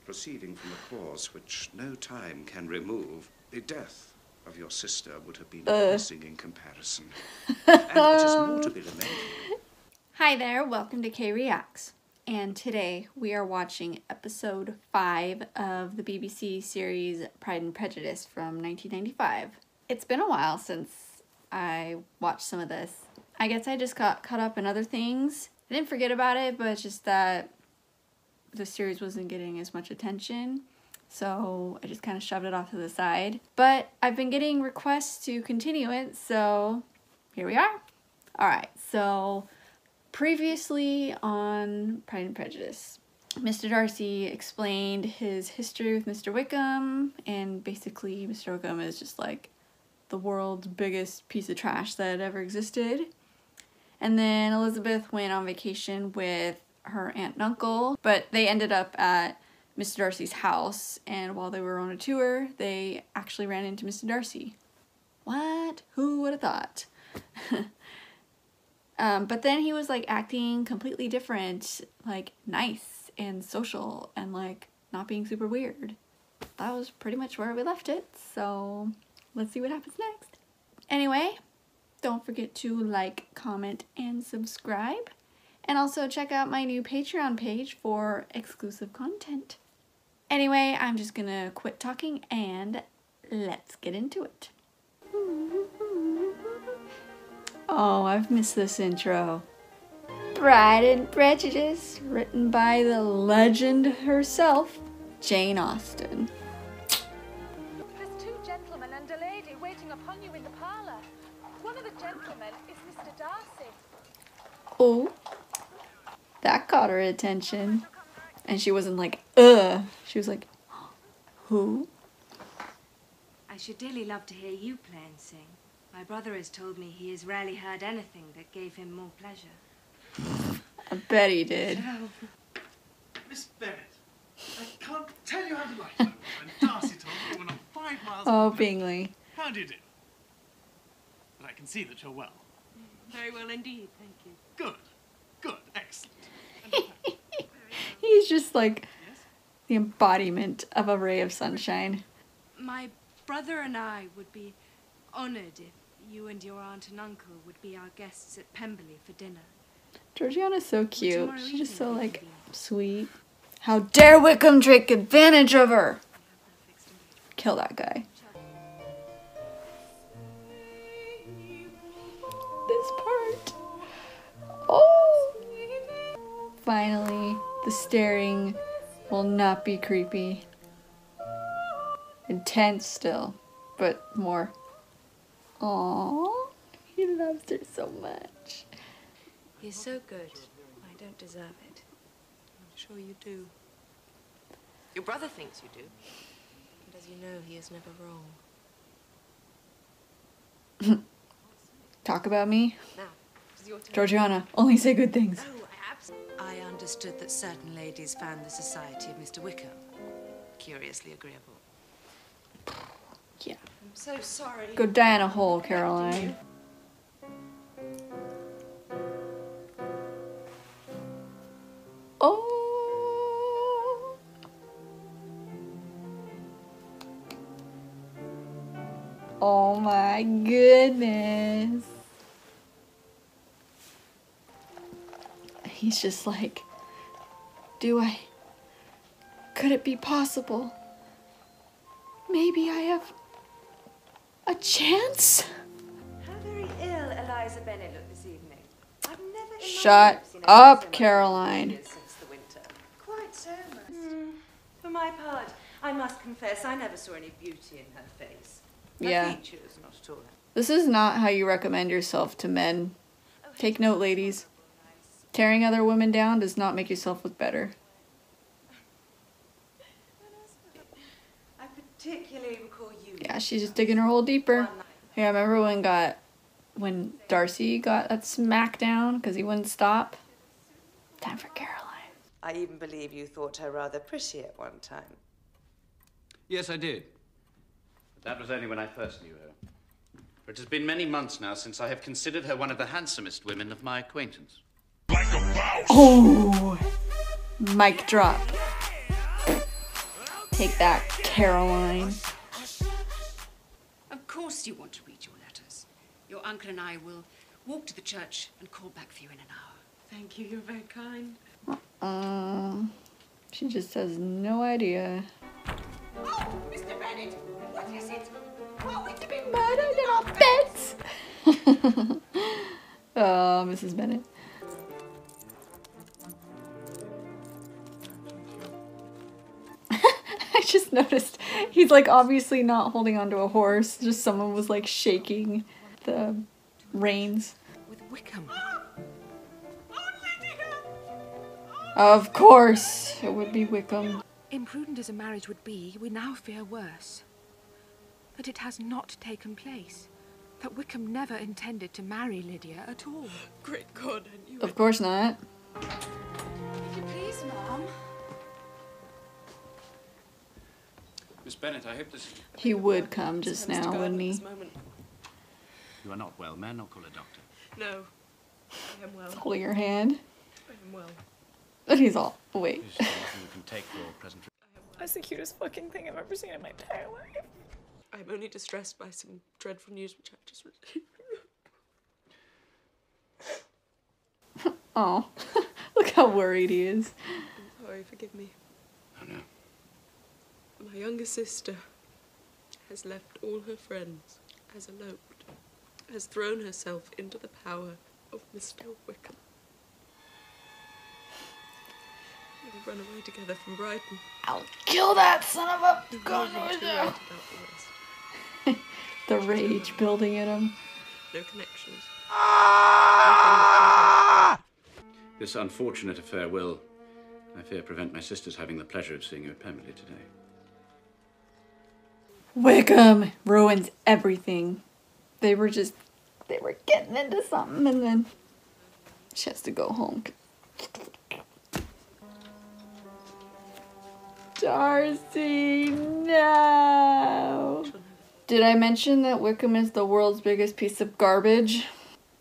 proceeding from a cause which no time can remove, the death of your sister would have been depressing in comparison. And it is more to be lamented. Hi there, welcome to K Reacts. And today we are watching episode 5 of the BBC series Pride and Prejudice from 1995. It's been a while since I watched some of this. I guess I just got caught up in other things. I didn't forget about it, but it's just that the series wasn't getting as much attention. So I just kind of shoved it off to the side. But I've been getting requests to continue it, so here we are. Alright, so previously on Pride and Prejudice, Mr. Darcy explained his history with Mr. Wickham, and basically Mr. Wickham is just like the world's biggest piece of trash that ever existed. And then Elizabeth went on vacation with her aunt and uncle, but they ended up at Mr. Darcy's house, and while they were on a tour, they actually ran into Mr. Darcy. What? Who would have thought? But then he was like acting completely different, like nice and social and like not being super weird. That was pretty much where we left it, so let's see what happens next. Anyway, don't forget to like, comment, and subscribe. And also check out my new Patreon page for exclusive content. Anyway, I'm just gonna quit talking and let's get into it. Oh, I've missed this intro. Pride and Prejudice, written by the legend herself, Jane Austen. There's two gentlemen and a lady waiting upon you in the parlour. One of the gentlemen is Mr. Darcy. Oh, that caught her attention. And she wasn't like, ugh. She was like, who? I should dearly love to hear you play and sing. My brother has told me he has rarely heard anything that gave him more pleasure. I bet he did. Miss Bennett, I can't tell you how delighted I was when Darcy told me we were not 5 miles Oh, away. Bingley. How do you do? But I can see that you're well. Very well indeed, thank you. Good. Good. Excellent. He's just like the embodiment of a ray of sunshine. My brother and I would be honoured if you and your aunt and uncle would be our guests at Pemberley for dinner. Georgiana's so cute. tomorrow She's just so evening like would be sweet. How dare Wickham take advantage of her? Kill that guy. This part. Oh! Finally, the staring will not be creepy. Intense still, but more. Aww, he loves her so much. You're so good. I don't deserve it. I'm sure you do. Your brother thinks you do. And as you know, he is never wrong. Talk about me? Now, it's your turn. Georgiana, only say good things. Oh, I understood that certain ladies found the society of Mr. Wickham curiously agreeable. Yeah. I'm so sorry. Go die in a hole, Caroline. Oh. Oh my goodness. He's just like, could it be possible? Maybe I have a chance? How very ill Eliza Bennet looked this evening. I've never in my Shut life seen up, her so Caroline. much since the winter. Quite so much. For my part, I must confess I never saw any beauty in her face. Her Yeah. features, not at all. This is not how you recommend yourself to men. Take note, ladies. Tearing other women down does not make yourself look better. I particularly recall you. Yeah, she's just digging her hole deeper. Hey, I remember when Darcy got that smackdown because he wouldn't stop. Time for Caroline. I even believe you thought her rather pretty at one time. Yes, I did. But that was only when I first knew her. For it has been many months now since I have considered her one of the handsomest women of my acquaintance. Oh, mic drop. Take that, Caroline. Of course you want to read your letters. Your uncle and I will walk to the church and call back for you in an hour. Thank you, you're very kind. She just has no idea. Oh, Mr. Bennett, what is it? Are we to be Murdered in our beds? Oh, Mrs. Bennett. I just noticed he's like obviously not holding onto a horse. Just someone was like shaking the reins. With Wickham. Of course, it would be Wickham. Imprudent as a marriage would be, we now fear worse. That it has not taken place. That Wickham never intended to marry Lydia at all. Great God, I knew Of course not. If you please, Mom. Miss Bennett, I hope this... He would come just now, wouldn't he? You are not well, may I not call a doctor? No, I am well. Holding your hand. I am well. And he's all, wait. Is there anything we can take for present... That's the cutest fucking thing I've ever seen in my entire life. I'm only distressed by some dreadful news which I've just received. Oh, look how worried he is. I'm sorry, forgive me. Oh, no. My younger sister has left all her friends, has eloped, has thrown herself into the power of Mr. Wickham. We've run away together from Brighton. I'll kill that son of a gun. Too late about the rest. The rage building in him. No connections. This unfortunate affair will, I fear, prevent my sisters having the pleasure of seeing you at Pemberley today. Wickham ruins everything. They were getting into something and then she has to go home. Darcy, no. Did I mention that Wickham is the world's biggest piece of garbage?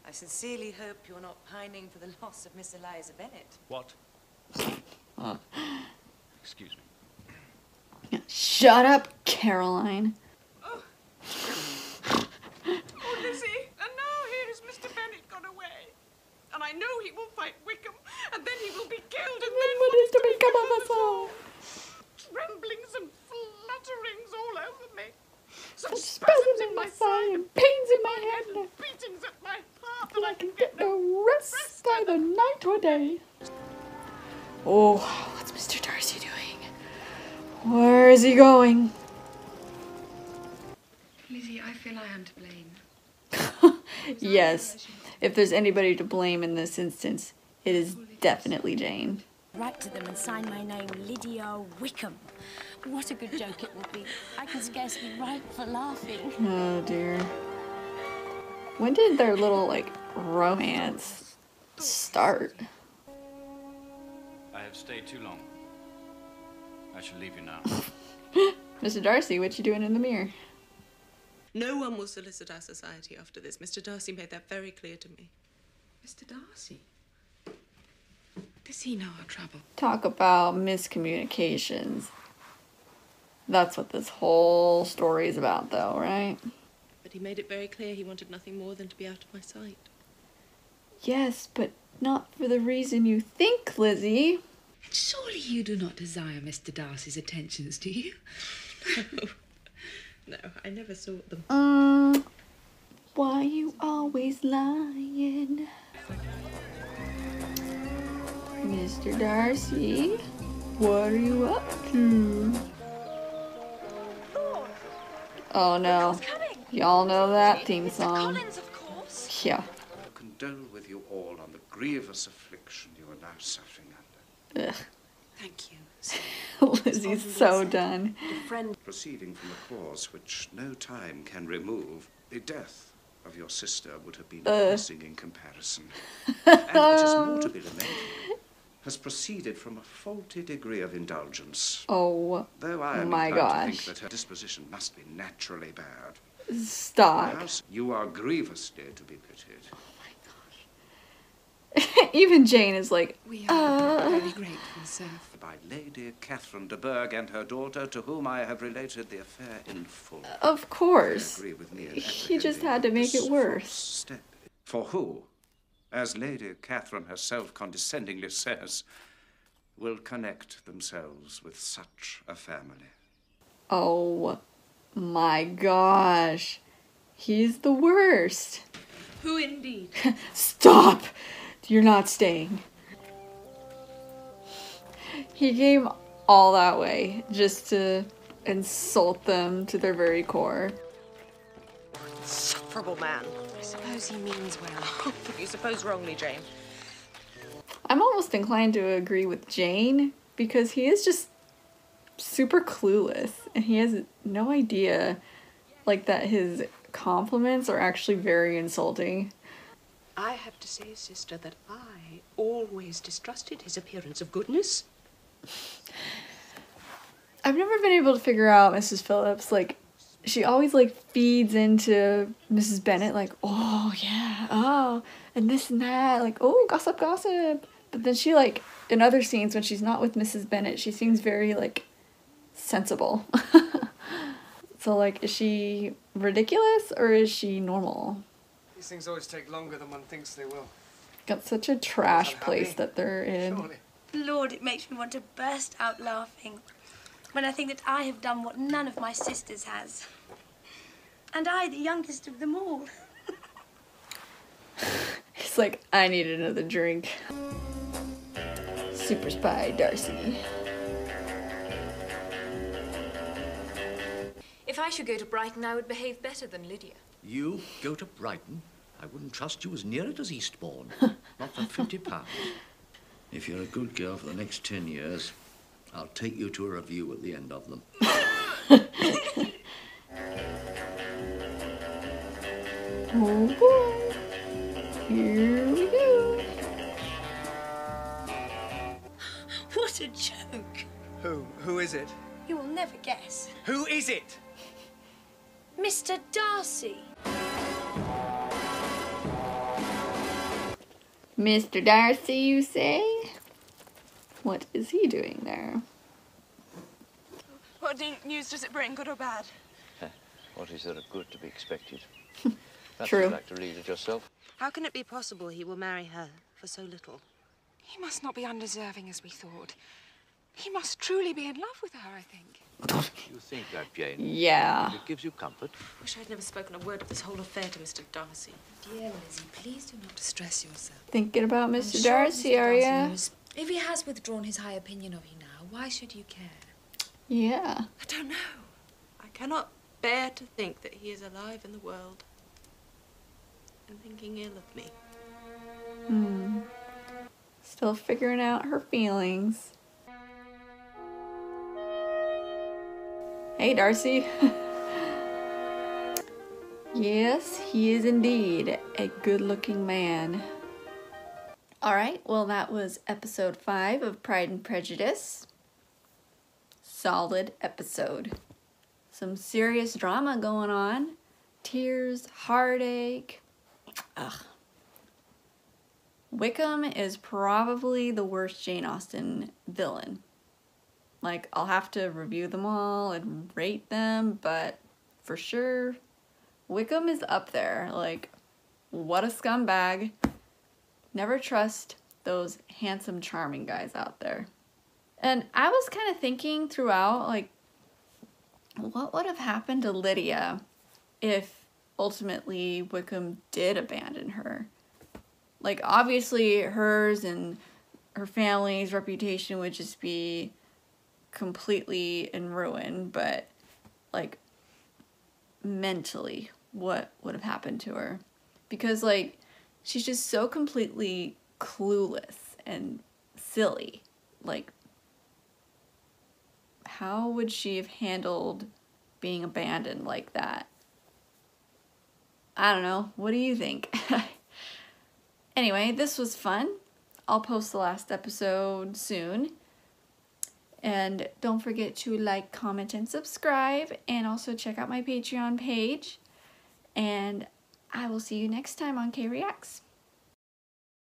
I sincerely hope you're not pining for the loss of Miss Eliza Bennett. What? Excuse me. Shut up, Caroline. Oh, Lizzie, and now here is Mr. Bennett gone away. And I know he will fight Wickham, and then he will be killed, and then what is to become of us all? Tremblings and flutterings all over me. Such Spasms in my side and pains in my head. and beatings at my heart And I can get no rest either night or day. Oh, what's Mr. Darcy doing? Where is he going? Lizzie, I feel I am to blame. Yes, if there's anybody to blame in this instance, it is definitely Jane. Write to them and sign my name, Lydia Wickham. What a good joke it will be. I can scarcely write for laughing. Oh dear. When did their little, like, romance start? I have stayed too long. I shall leave you now. Mr. Darcy, what you doing in the mirror? No one will solicit our society after this. Mr. Darcy made that very clear to me. Mr. Darcy? Does he know our trouble? Talk about miscommunications. That's what this whole story is about, though, right? But he made it very clear he wanted nothing more than to be out of my sight. Yes, but not for the reason you think, Lizzie. Surely you do not desire Mr. Darcy's attentions, do you? No, I never sought them. Why you always lying? Mr. Darcy, what are you up to? Oh no. Y'all know that theme song. Yeah. I condole with you all on the grievous affliction you are now suffering under. Ugh. Thank you. Lizzie's so done. Proceeding from a cause which no time can remove, the death of your sister would have been nothing in comparison. And it is more to be lamented, has proceeded from a faulty degree of indulgence. Oh Though I am my inclined to gosh. think that her disposition must be naturally bad. Stop. Perhaps you are grievously to be pitied. Even Jane is like, We are very grateful, sir. By Lady Catherine de Bourgh and her daughter, to whom I have related the affair in full. Of course. Agree with me in He just apprehending had to make this it worse. false step. For who, as Lady Catherine herself condescendingly says, will connect themselves with such a family? Oh my gosh. He's the worst. Who indeed? Stop! You're not staying. He came all that way just to insult them to their very core. Insufferable man. I suppose he means well. If you suppose wrongly, Jane. I'm almost inclined to agree with Jane because he is just super clueless and he has no idea like that his compliments are actually very insulting. I have to say, sister, that I always distrusted his appearance of goodness. I've never been able to figure out Mrs. Phillips. Like, she always like feeds into Mrs. Bennet like, oh yeah, oh, and this and that, like, oh, gossip, gossip. But then she like, in other scenes when she's not with Mrs. Bennet, she seems very like sensible. So like, is she ridiculous or is she normal? These things always take longer than one thinks they will. Got such a trash place that they're in. Surely. Lord, it makes me want to burst out laughing when I think that I have done what none of my sisters has. And I, the youngest of them all. He's like, I need another drink. Super Spy Darcy. If I should go to Brighton, I would behave better than Lydia. You go to Brighton? I wouldn't trust you as near it as Eastbourne. Not for £50. If you're a good girl for the next 10 years, I'll take you to a review at the end of them. Oh boy. Here we go. What a joke. Who is it? You will never guess. Who is it? Mr. Darcy. Mr. Darcy, you say? What is he doing there? What news does it bring, good or bad? What is there of good to be expected? True. You'd like to read it yourself. How can it be possible he will marry her for so little? He must not be undeserving as we thought. He must truly be in love with her, I think. You think that, Jane? Yeah. It gives you comfort. Wish I'd never spoken a word of this whole affair to Mr. Darcy. Dear Lizzie, please do not distress yourself. Thinking about I'm Mr. sure Darcy, Mr. are Darcy ya? knows. If he has withdrawn his high opinion of you now, why should you care? Yeah. I don't know. I cannot bear to think that he is alive in the world and thinking ill of me. Still figuring out her feelings. Hey, Darcy. Yes, he is indeed a good-looking man. Alright, well that was episode 5 of Pride and Prejudice. Solid episode. Some serious drama going on. Tears, heartache. Ugh. Wickham is probably the worst Jane Austen villain. Like, I'll have to review them all and rate them, but for sure, Wickham is up there. Like, what a scumbag. Never trust those handsome, charming guys out there. And I was kind of thinking throughout, like, what would have happened to Lydia if ultimately Wickham did abandon her? Like, obviously, hers and her family's reputation would just be completely in ruin, but, like, mentally, what would have happened to her? Because, like, she's just so completely clueless and silly. Like, how would she have handled being abandoned like that? I don't know. What do you think? Anyway, this was fun. I'll post the last episode soon. And don't forget to like, comment, and subscribe. And also check out my Patreon page. And I will see you next time on K Reacts.